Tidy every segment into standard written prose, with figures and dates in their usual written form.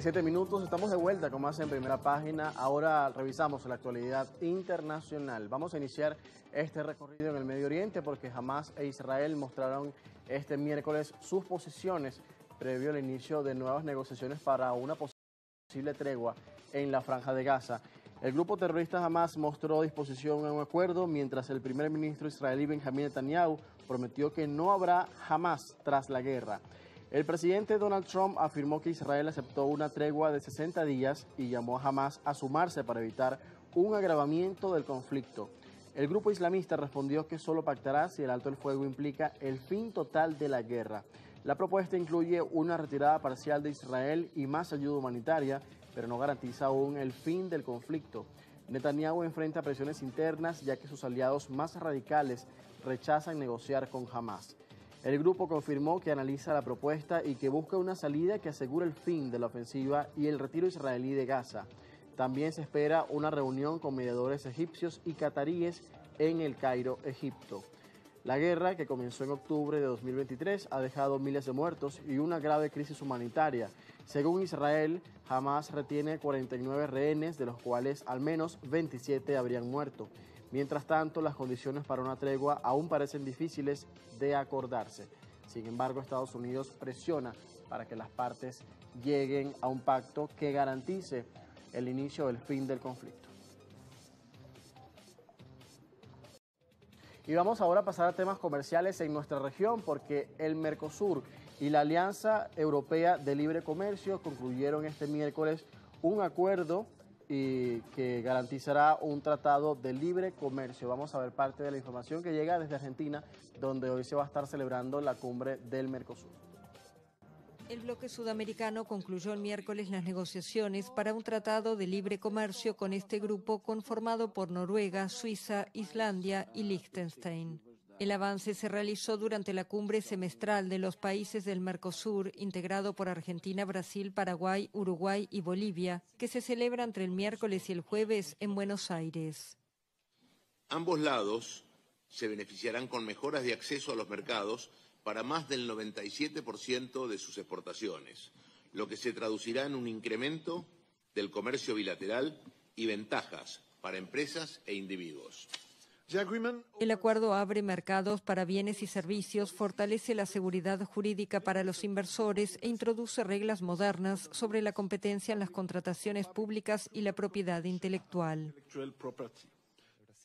7 minutos, estamos de vuelta con más en Primera Página. Ahora revisamos la actualidad internacional. Vamos a iniciar este recorrido en el Medio Oriente porque Hamas e Israel mostraron este miércoles sus posiciones previo al inicio de nuevas negociaciones para una posible tregua en la Franja de Gaza. El grupo terrorista Hamas mostró disposición a un acuerdo, mientras el primer ministro israelí Benjamin Netanyahu prometió que no habrá jamás tras la guerra. El presidente Donald Trump afirmó que Israel aceptó una tregua de 60 días y llamó a Hamas a sumarse para evitar un agravamiento del conflicto. El grupo islamista respondió que solo pactará si el alto el fuego implica el fin total de la guerra. La propuesta incluye una retirada parcial de Israel y más ayuda humanitaria, pero no garantiza aún el fin del conflicto. Netanyahu enfrenta presiones internas ya que sus aliados más radicales rechazan negociar con Hamas. El grupo confirmó que analiza la propuesta y que busca una salida que asegure el fin de la ofensiva y el retiro israelí de Gaza. También se espera una reunión con mediadores egipcios y cataríes en El Cairo, Egipto. La guerra, que comenzó en octubre de 2023, ha dejado miles de muertos y una grave crisis humanitaria. Según Israel, Hamas retiene 49 rehenes, de los cuales al menos 27 habrían muerto. Mientras tanto, las condiciones para una tregua aún parecen difíciles de acordarse. Sin embargo, Estados Unidos presiona para que las partes lleguen a un pacto que garantice el inicio del fin del conflicto. Y vamos ahora a pasar a temas comerciales en nuestra región porque el Mercosur y la Alianza Europea de Libre Comercio concluyeron este miércoles un acuerdo que garantizará un tratado de libre comercio. Vamos a ver parte de la información que llega desde Argentina, donde hoy se va a estar celebrando la cumbre del Mercosur. El bloque sudamericano concluyó el miércoles las negociaciones para un tratado de libre comercio con este grupo conformado por Noruega, Suiza, Islandia y Liechtenstein. El avance se realizó durante la cumbre semestral de los países del Mercosur, integrado por Argentina, Brasil, Paraguay, Uruguay y Bolivia, que se celebra entre el miércoles y el jueves en Buenos Aires. Ambos lados se beneficiarán con mejoras de acceso a los mercados para más del 97% de sus exportaciones, lo que se traducirá en un incremento del comercio bilateral y ventajas para empresas e individuos. El acuerdo abre mercados para bienes y servicios, fortalece la seguridad jurídica para los inversores e introduce reglas modernas sobre la competencia en las contrataciones públicas y la propiedad intelectual.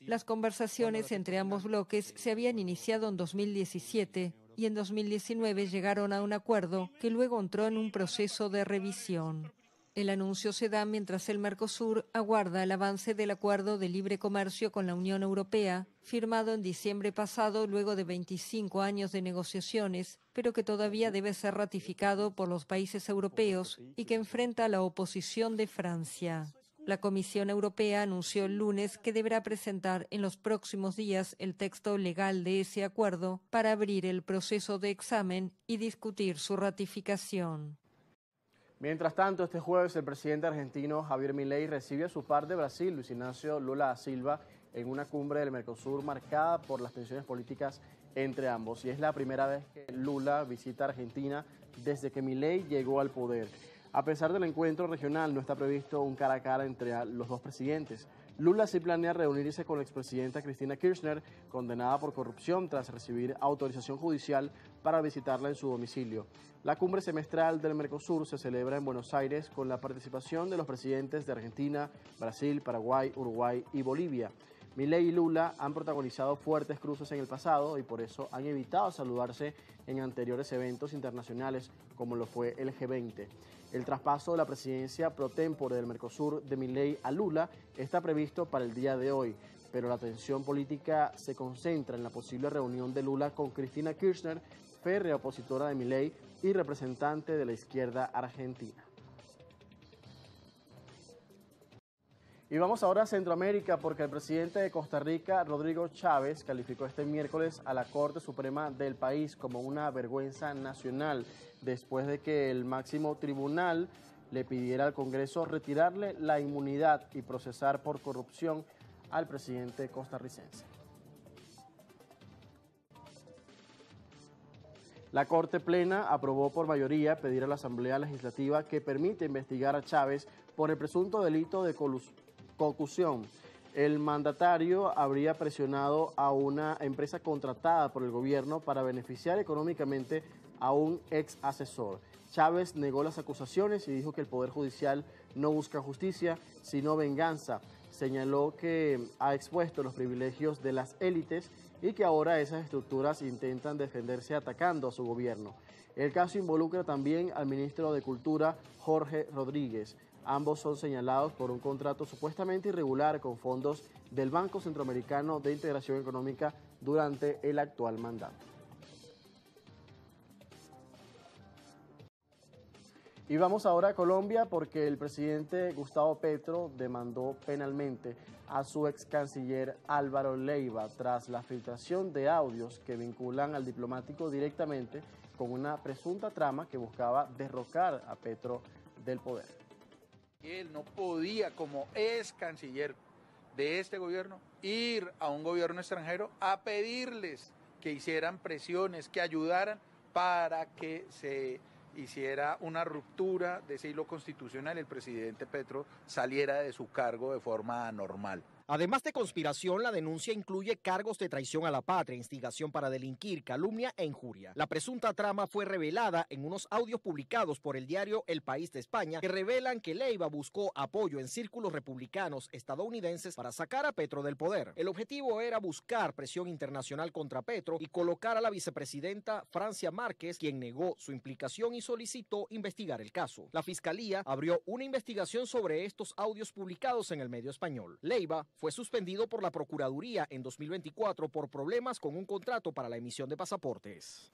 Las conversaciones entre ambos bloques se habían iniciado en 2017 y en 2019 llegaron a un acuerdo que luego entró en un proceso de revisión. El anuncio se da mientras el Mercosur aguarda el avance del acuerdo de libre comercio con la Unión Europea, firmado en diciembre pasado luego de 25 años de negociaciones, pero que todavía debe ser ratificado por los países europeos y que enfrenta la oposición de Francia. La Comisión Europea anunció el lunes que deberá presentar en los próximos días el texto legal de ese acuerdo para abrir el proceso de examen y discutir su ratificación. Mientras tanto, este jueves el presidente argentino Javier Milei recibe a su par de Brasil, Luis Ignacio Lula da Silva, en una cumbre del Mercosur marcada por las tensiones políticas entre ambos. Y es la primera vez que Lula visita Argentina desde que Milei llegó al poder. A pesar del encuentro regional, no está previsto un cara a cara entre los dos presidentes. Lula sí planea reunirse con la expresidenta Cristina Kirchner, condenada por corrupción tras recibir autorización judicial para visitarla en su domicilio. La cumbre semestral del Mercosur se celebra en Buenos Aires con la participación de los presidentes de Argentina, Brasil, Paraguay, Uruguay y Bolivia. Milei y Lula han protagonizado fuertes cruces en el pasado y por eso han evitado saludarse en anteriores eventos internacionales como lo fue el G20. El traspaso de la presidencia pro tempore del Mercosur de Milei a Lula está previsto para el día de hoy, pero la tensión política se concentra en la posible reunión de Lula con Cristina Kirchner, férrea opositora de Milei y representante de la izquierda argentina. Y vamos ahora a Centroamérica porque el presidente de Costa Rica, Rodrigo Chávez, calificó este miércoles a la Corte Suprema del país como una vergüenza nacional después de que el máximo tribunal le pidiera al Congreso retirarle la inmunidad y procesar por corrupción al presidente costarricense. La Corte Plena aprobó por mayoría pedir a la Asamblea Legislativa que permita investigar a Chávez por el presunto delito de concusión. El mandatario habría presionado a una empresa contratada por el gobierno para beneficiar económicamente a un ex asesor. Chávez negó las acusaciones y dijo que el Poder Judicial no busca justicia, sino venganza. Señaló que ha expuesto los privilegios de las élites y que ahora esas estructuras intentan defenderse atacando a su gobierno. El caso involucra también al ministro de Cultura, Jorge Rodríguez. Ambos son señalados por un contrato supuestamente irregular con fondos del Banco Centroamericano de Integración Económica durante el actual mandato. Y vamos ahora a Colombia porque el presidente Gustavo Petro demandó penalmente a su ex canciller Álvaro Leiva tras la filtración de audios que vinculan al diplomático directamente con una presunta trama que buscaba derrocar a Petro del poder. Él no podía, como ex canciller de este gobierno, ir a un gobierno extranjero a pedirles que hicieran presiones, que ayudaran para que se hiciera una ruptura de ese hilo constitucional y el presidente Petro saliera de su cargo de forma anormal. Además de conspiración, la denuncia incluye cargos de traición a la patria, instigación para delinquir, calumnia e injuria. La presunta trama fue revelada en unos audios publicados por el diario El País de España que revelan que Leiva buscó apoyo en círculos republicanos estadounidenses para sacar a Petro del poder. El objetivo era buscar presión internacional contra Petro y colocar a la vicepresidenta Francia Márquez, quien negó su implicación y solicitó investigar el caso. La Fiscalía abrió una investigación sobre estos audios publicados en el medio español. Leiva fue suspendido por la Procuraduría en 2024 por problemas con un contrato para la emisión de pasaportes.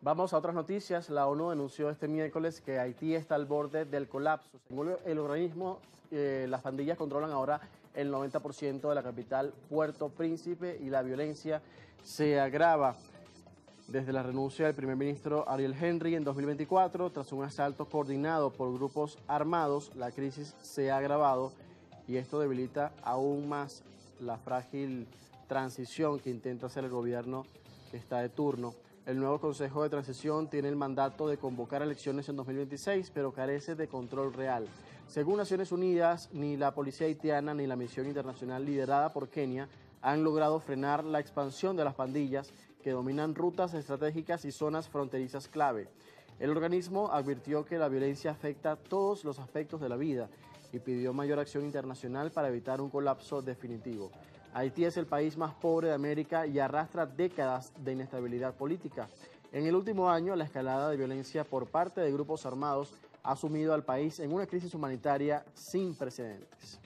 Vamos a otras noticias. La ONU denunció este miércoles que Haití está al borde del colapso. Según el organismo, las pandillas controlan ahora el 90% de la capital, Puerto Príncipe, y la violencia se agrava. Desde la renuncia del primer ministro Ariel Henry en 2024, tras un asalto coordinado por grupos armados, la crisis se ha agravado y esto debilita aún más la frágil transición que intenta hacer el gobierno que está de turno. El nuevo Consejo de Transición tiene el mandato de convocar elecciones en 2026, pero carece de control real. Según Naciones Unidas, ni la policía haitiana ni la misión internacional liderada por Kenia han logrado frenar la expansión de las pandillas que dominan rutas estratégicas y zonas fronterizas clave. El organismo advirtió que la violencia afecta todos los aspectos de la vida y pidió mayor acción internacional para evitar un colapso definitivo. Haití es el país más pobre de América y arrastra décadas de inestabilidad política. En el último año, la escalada de violencia por parte de grupos armados ha sumido al país en una crisis humanitaria sin precedentes.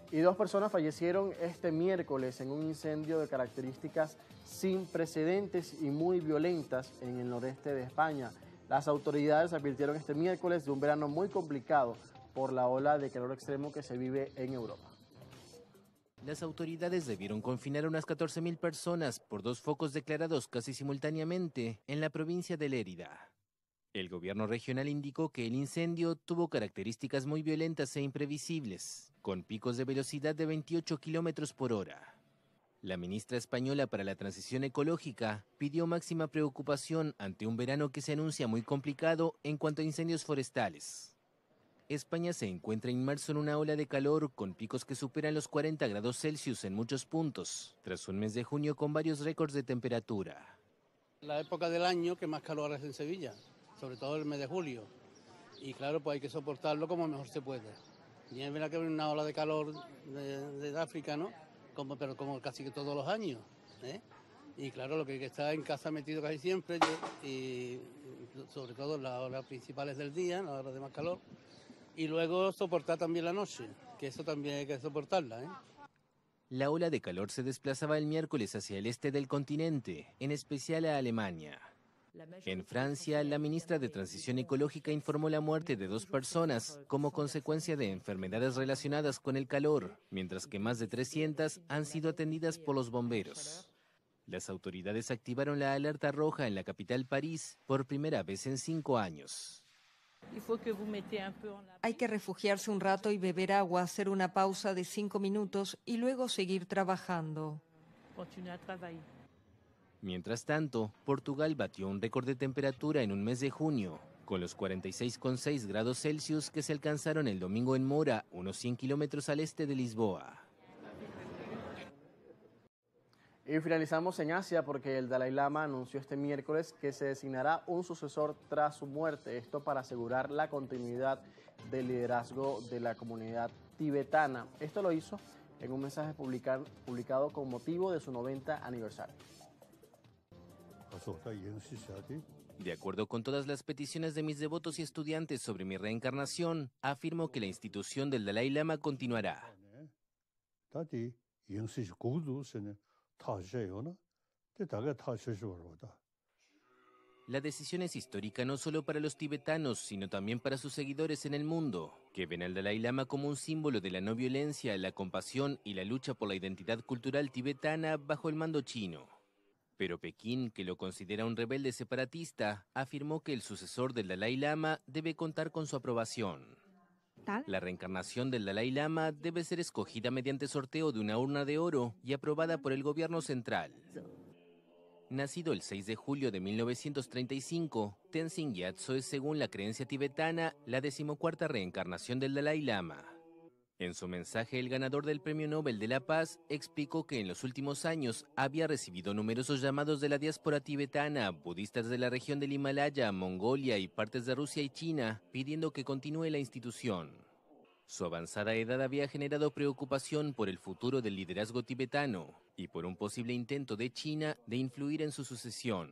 Y 2 personas fallecieron este miércoles en un incendio de características sin precedentes y muy violentas en el noreste de España. Las autoridades advirtieron este miércoles de un verano muy complicado por la ola de calor extremo que se vive en Europa. Las autoridades debieron confinar a unas 14.000 personas por 2 focos declarados casi simultáneamente en la provincia de Lérida. El gobierno regional indicó que el incendio tuvo características muy violentas e imprevisibles, con picos de velocidad de 28 kilómetros por hora. La ministra española para la Transición Ecológica pidió máxima preocupación ante un verano que se anuncia muy complicado en cuanto a incendios forestales. España se encuentra inmerso en una ola de calor con picos que superan los 40 grados Celsius en muchos puntos, tras un mes de junio con varios récords de temperatura. La época del año que más calor hace en Sevilla, sobre todo el mes de julio. Y claro, pues hay que soportarlo como mejor se puede. Y es verdad que hay una ola de calor de África, ¿no? Pero como casi que todos los años, ¿eh? Y claro, lo que hay que estar en casa metido casi siempre, y sobre todo en las horas principales del día, en las horas de más calor, y luego soportar también la noche, que eso también hay que soportarla, ¿eh? La ola de calor se desplazaba el miércoles hacia el este del continente, en especial a Alemania. En Francia, la ministra de Transición Ecológica informó la muerte de 2 personas como consecuencia de enfermedades relacionadas con el calor, mientras que más de 300 han sido atendidas por los bomberos. Las autoridades activaron la alerta roja en la capital París por primera vez en 5 años. Hay que refugiarse un rato y beber agua, hacer una pausa de 5 minutos y luego seguir trabajando. Mientras tanto, Portugal batió un récord de temperatura en un mes de junio, con los 46,6 grados Celsius que se alcanzaron el domingo en Mora, unos 100 kilómetros al este de Lisboa. Y finalizamos en Asia porque el Dalai Lama anunció este miércoles que se designará un sucesor tras su muerte, esto para asegurar la continuidad del liderazgo de la comunidad tibetana. Esto lo hizo en un mensaje publicado con motivo de su 90 aniversario. De acuerdo con todas las peticiones de mis devotos y estudiantes sobre mi reencarnación, afirmo que la institución del Dalai Lama continuará. La decisión es histórica no solo para los tibetanos, sino también para sus seguidores en el mundo, que ven al Dalai Lama como un símbolo de la no violencia, la compasión y la lucha por la identidad cultural tibetana bajo el mando chino. Pero Pekín, que lo considera un rebelde separatista, afirmó que el sucesor del Dalai Lama debe contar con su aprobación. La reencarnación del Dalai Lama debe ser escogida mediante sorteo de una urna de oro y aprobada por el gobierno central. Nacido el 6 de julio de 1935, Tenzin Gyatso es, según la creencia tibetana, la 14ª reencarnación del Dalai Lama. En su mensaje, el ganador del Premio Nobel de la Paz explicó que en los últimos años había recibido numerosos llamados de la diáspora tibetana, budistas de la región del Himalaya, Mongolia y partes de Rusia y China, pidiendo que continúe la institución. Su avanzada edad había generado preocupación por el futuro del liderazgo tibetano y por un posible intento de China de influir en su sucesión.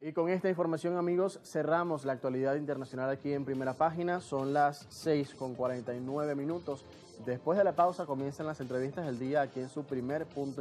Y con esta información, amigos, cerramos la actualidad internacional aquí en Primera Página. Son las 6:49 minutos. Después de la pausa comienzan las entrevistas del día aquí en su primer punto.